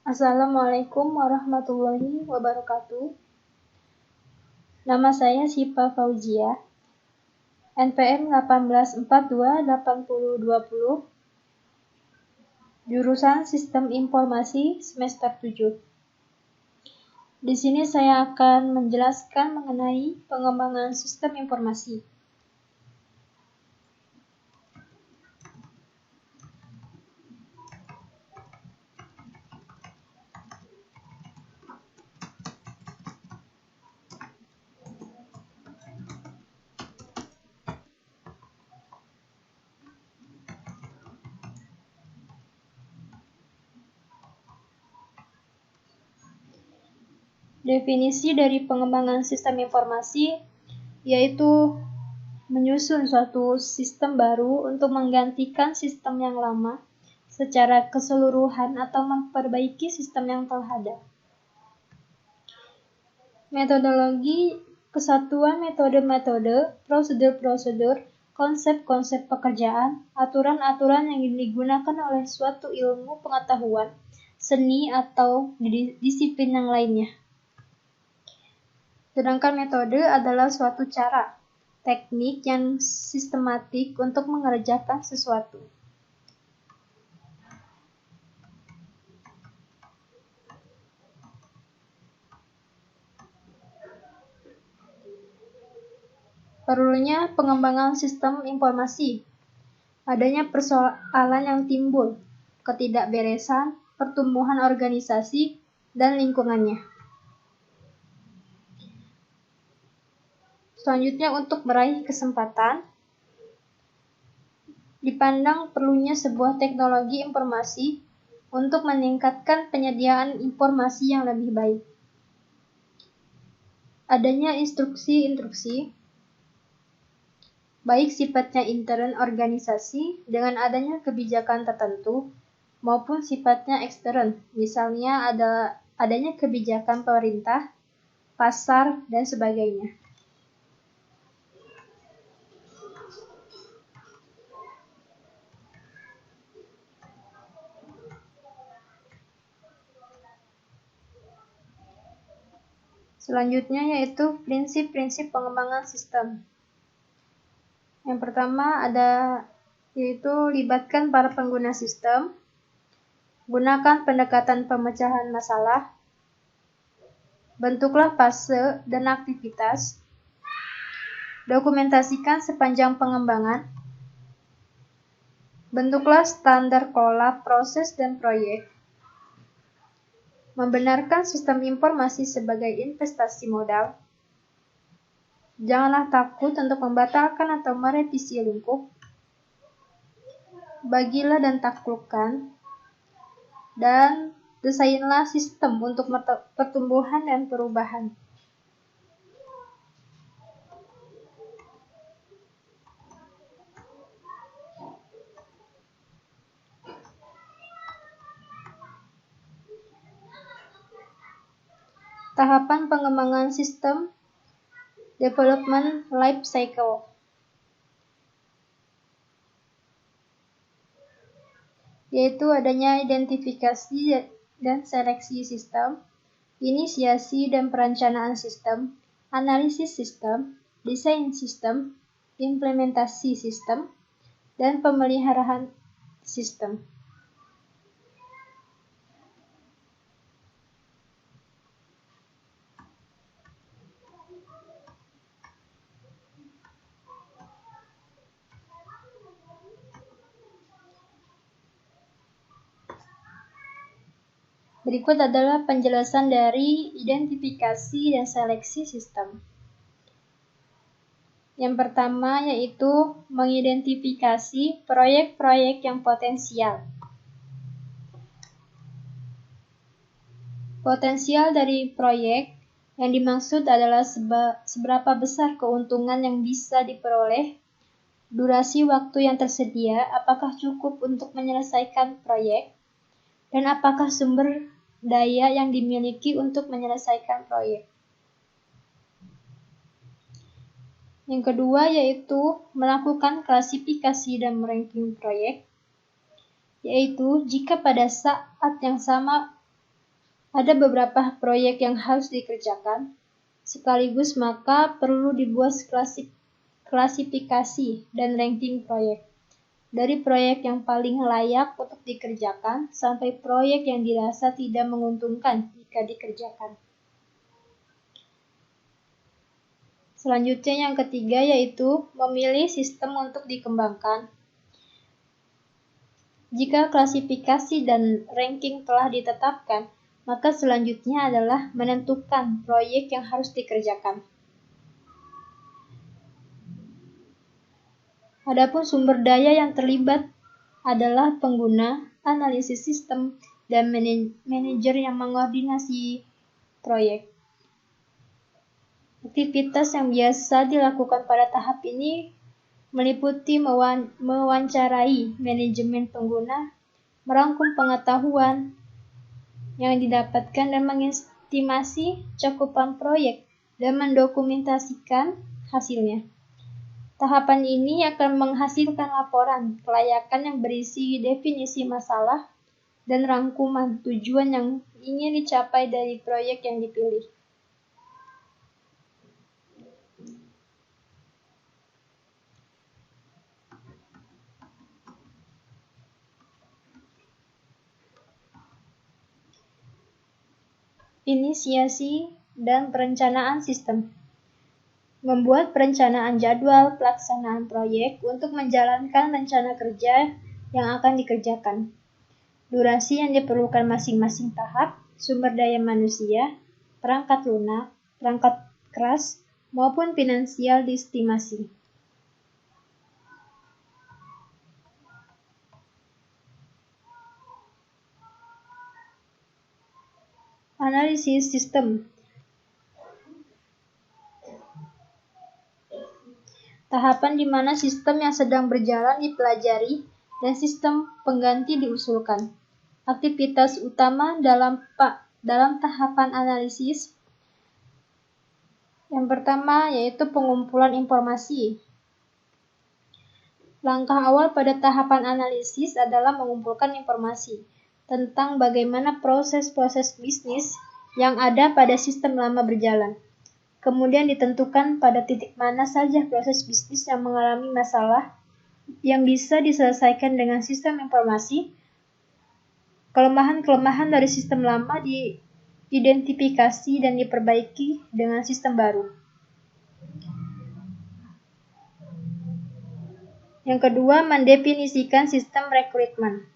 Assalamualaikum warahmatullahi wabarakatuh. Nama saya Syifa Fauzia, NPM 18428020, jurusan Sistem Informasi semester 7. Di sini saya akan menjelaskan mengenai pengembangan sistem informasi. Definisi dari pengembangan sistem informasi yaitu menyusun suatu sistem baru untuk menggantikan sistem yang lama secara keseluruhan atau memperbaiki sistem yang telah ada. Metodologi, kesatuan metode-metode, prosedur-prosedur, konsep-konsep pekerjaan, aturan-aturan yang digunakan oleh suatu ilmu pengetahuan, seni atau disiplin yang lainnya. Sedangkan metode adalah suatu cara, teknik yang sistematik untuk mengerjakan sesuatu. Perlunya pengembangan sistem informasi. Adanya persoalan yang timbul, ketidakberesan, pertumbuhan organisasi, dan lingkungannya. Selanjutnya, untuk meraih kesempatan, dipandang perlunya sebuah teknologi informasi untuk meningkatkan penyediaan informasi yang lebih baik. Adanya instruksi-instruksi, baik sifatnya intern organisasi dengan adanya kebijakan tertentu, maupun sifatnya ekstern, misalnya adanya kebijakan pemerintah, pasar, dan sebagainya. Selanjutnya yaitu prinsip-prinsip pengembangan sistem. Yang pertama yaitu libatkan para pengguna sistem, gunakan pendekatan pemecahan masalah, bentuklah fase dan aktivitas, dokumentasikan sepanjang pengembangan, bentuklah standar kelola proses dan proyek, membenarkan sistem informasi sebagai investasi modal, janganlah takut untuk membatalkan atau merevisi lingkup, bagilah dan taklukkan, dan desainlah sistem untuk pertumbuhan dan perubahan. Tahapan pengembangan sistem development life cycle. Yaitu adanya identifikasi dan seleksi sistem, inisiasi dan perencanaan sistem, analisis sistem, desain sistem, implementasi sistem, dan pemeliharaan sistem. Berikut adalah penjelasan dari identifikasi dan seleksi sistem. Yang pertama yaitu mengidentifikasi proyek-proyek yang potensial. Potensial dari proyek yang dimaksud adalah seberapa besar keuntungan yang bisa diperoleh, durasi waktu yang tersedia, apakah cukup untuk menyelesaikan proyek, dan apakah sumber daya yang dimiliki untuk menyelesaikan proyek. Yang kedua yaitu melakukan klasifikasi dan ranking proyek, yaitu jika pada saat yang sama Ada beberapa proyek yang harus dikerjakan sekaligus, maka perlu dibuat klasifikasi dan ranking proyek. Dari proyek yang paling layak untuk dikerjakan sampai proyek yang dirasa tidak menguntungkan jika dikerjakan. Selanjutnya yang ketiga yaitu memilih sistem untuk dikembangkan. Jika klasifikasi dan ranking telah ditetapkan, maka selanjutnya adalah menentukan proyek yang harus dikerjakan. Adapun sumber daya yang terlibat adalah pengguna, analisis sistem, dan manajer yang mengkoordinasi proyek. Aktivitas yang biasa dilakukan pada tahap ini meliputi mewawancarai manajemen pengguna, merangkum pengetahuan yang didapatkan dan mengestimasi cakupan proyek dan mendokumentasikan hasilnya. Tahapan ini akan menghasilkan laporan kelayakan yang berisi definisi masalah dan rangkuman tujuan yang ingin dicapai dari proyek yang dipilih. Inisiasi dan perencanaan sistem. Membuat perencanaan jadwal pelaksanaan proyek untuk menjalankan rencana kerja yang akan dikerjakan. Durasi yang diperlukan masing-masing tahap, sumber daya manusia, perangkat lunak, perangkat keras, maupun finansial diestimasi. Analisis sistem. Tahapan di mana sistem yang sedang berjalan dipelajari dan sistem pengganti diusulkan. Aktivitas utama dalam tahapan analisis. Yang pertama yaitu pengumpulan informasi. Langkah awal pada tahapan analisis adalah mengumpulkan informasi tentang bagaimana proses-proses bisnis yang ada pada sistem lama berjalan. Kemudian ditentukan pada titik mana saja proses bisnis yang mengalami masalah yang bisa diselesaikan dengan sistem informasi. Kelemahan-kelemahan dari sistem lama diidentifikasi dan diperbaiki dengan sistem baru. Yang kedua, mendefinisikan sistem rekrutmen.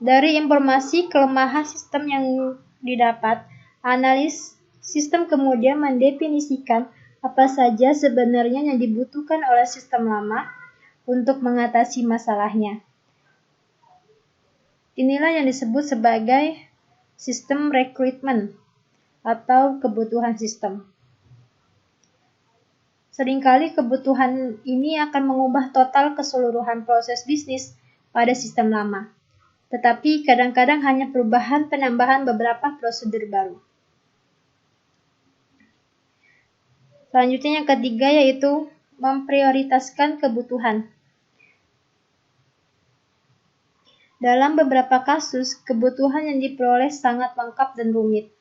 Dari informasi kelemahan sistem yang didapat, analis sistem kemudian mendefinisikan apa saja sebenarnya yang dibutuhkan oleh sistem lama untuk mengatasi masalahnya. Inilah yang disebut sebagai sistem rekrutmen atau kebutuhan sistem. Seringkali kebutuhan ini akan mengubah total keseluruhan proses bisnis pada sistem lama, tetapi kadang-kadang hanya perubahan penambahan beberapa prosedur baru. Selanjutnya yang ketiga yaitu memprioritaskan kebutuhan. Dalam beberapa kasus, kebutuhan yang diperoleh sangat lengkap dan rumit.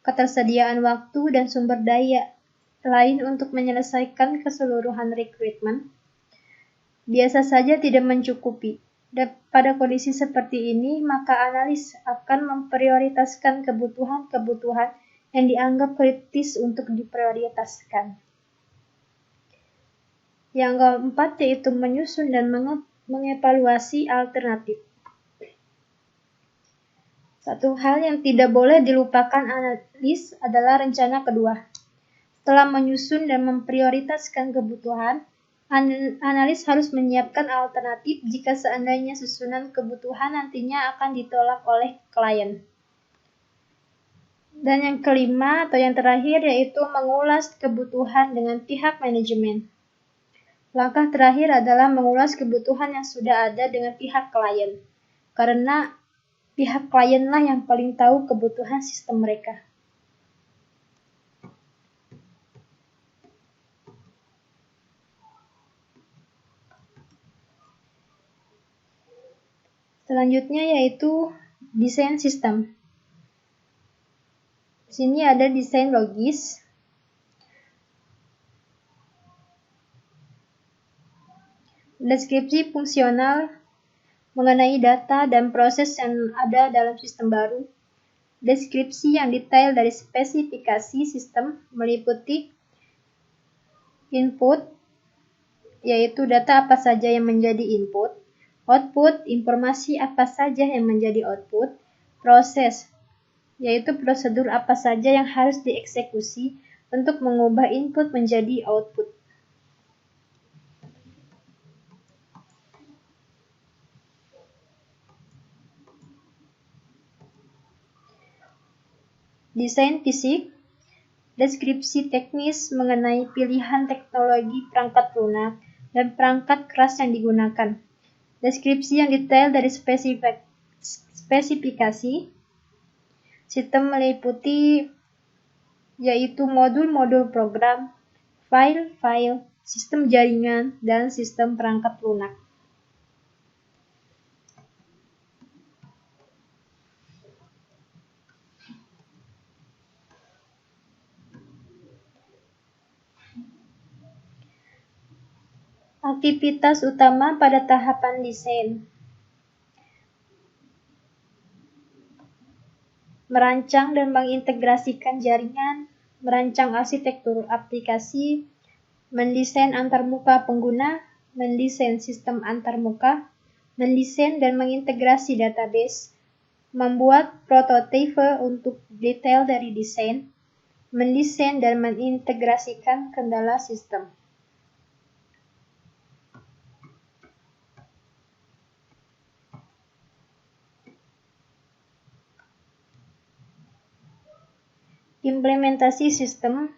Ketersediaan waktu dan sumber daya lain untuk menyelesaikan keseluruhan rekrutmen biasa saja tidak mencukupi. Dan pada kondisi seperti ini, maka analis akan memprioritaskan kebutuhan-kebutuhan yang dianggap kritis untuk diprioritaskan. Yang keempat yaitu menyusun dan mengevaluasi alternatif. Satu hal yang tidak boleh dilupakan analis adalah rencana kedua. Setelah menyusun dan memprioritaskan kebutuhan, analis harus menyiapkan alternatif jika seandainya susunan kebutuhan nantinya akan ditolak oleh klien. Dan yang kelima atau yang terakhir yaitu mengulas kebutuhan dengan pihak manajemen. Langkah terakhir adalah mengulas kebutuhan yang sudah ada dengan pihak klien, karena pihak klienlah yang paling tahu kebutuhan sistem mereka. Selanjutnya yaitu Desain sistem. Di sini ada desain logis, deskripsi fungsional mengenai data dan proses yang ada dalam sistem baru, deskripsi yang detail dari spesifikasi sistem meliputi input, yaitu data apa saja yang menjadi input, output, informasi apa saja yang menjadi output, proses, yaitu prosedur apa saja yang harus dieksekusi untuk mengubah input menjadi output. Desain fisik, deskripsi teknis mengenai pilihan teknologi perangkat lunak dan perangkat keras yang digunakan. Deskripsi yang detail dari spesifikasi sistem meliputi yaitu modul-modul program, file-file, sistem jaringan, dan sistem perangkat lunak. Aktivitas utama pada tahapan desain. Merancang dan mengintegrasikan jaringan, merancang arsitektur aplikasi, mendesain antarmuka pengguna, mendesain sistem antarmuka, mendesain dan mengintegrasi database, membuat prototipe untuk detail dari desain, mendesain dan mengintegrasikan kendala sistem. Implementasi sistem.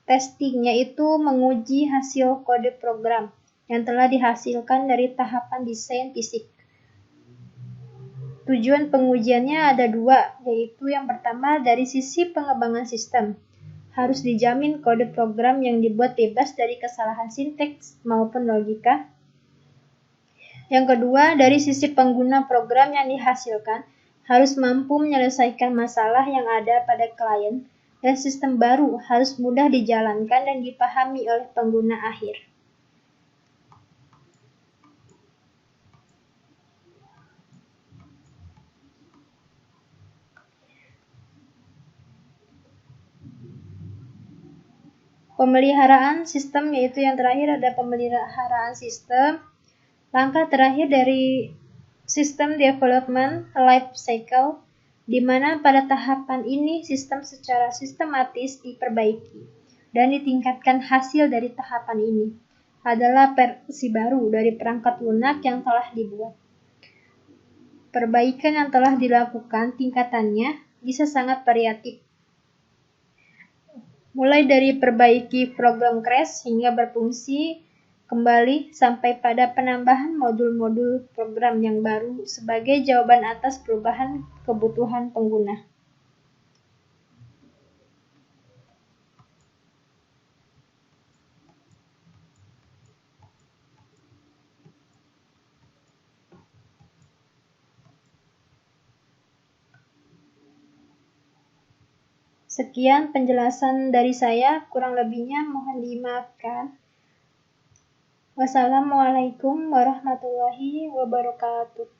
Testing yaitu menguji hasil kode program yang telah dihasilkan dari tahapan desain fisik. Tujuan pengujiannya ada dua, yaitu yang pertama dari sisi pengembangan sistem. Harus dijamin kode program yang dibuat bebas dari kesalahan sinteks maupun logika. Yang kedua, dari sisi pengguna program yang dihasilkan, harus mampu menyelesaikan masalah yang ada pada klien, dan sistem baru harus mudah dijalankan dan dipahami oleh pengguna akhir. Pemeliharaan sistem, yaitu yang terakhir ada pemeliharaan sistem. Langkah terakhir dari System Development Life Cycle, di mana pada tahapan ini sistem secara sistematis diperbaiki dan ditingkatkan. Hasil dari tahapan ini adalah versi baru dari perangkat lunak yang telah dibuat. Perbaikan yang telah dilakukan tingkatannya bisa sangat variatif, mulai dari perbaiki program crash hingga berfungsi kembali sampai pada penambahan modul-modul program yang baru sebagai jawaban atas perubahan kebutuhan pengguna. Sekian penjelasan dari saya, kurang lebihnya mohon dimaafkan. Wassalamualaikum warahmatullahi wabarakatuh.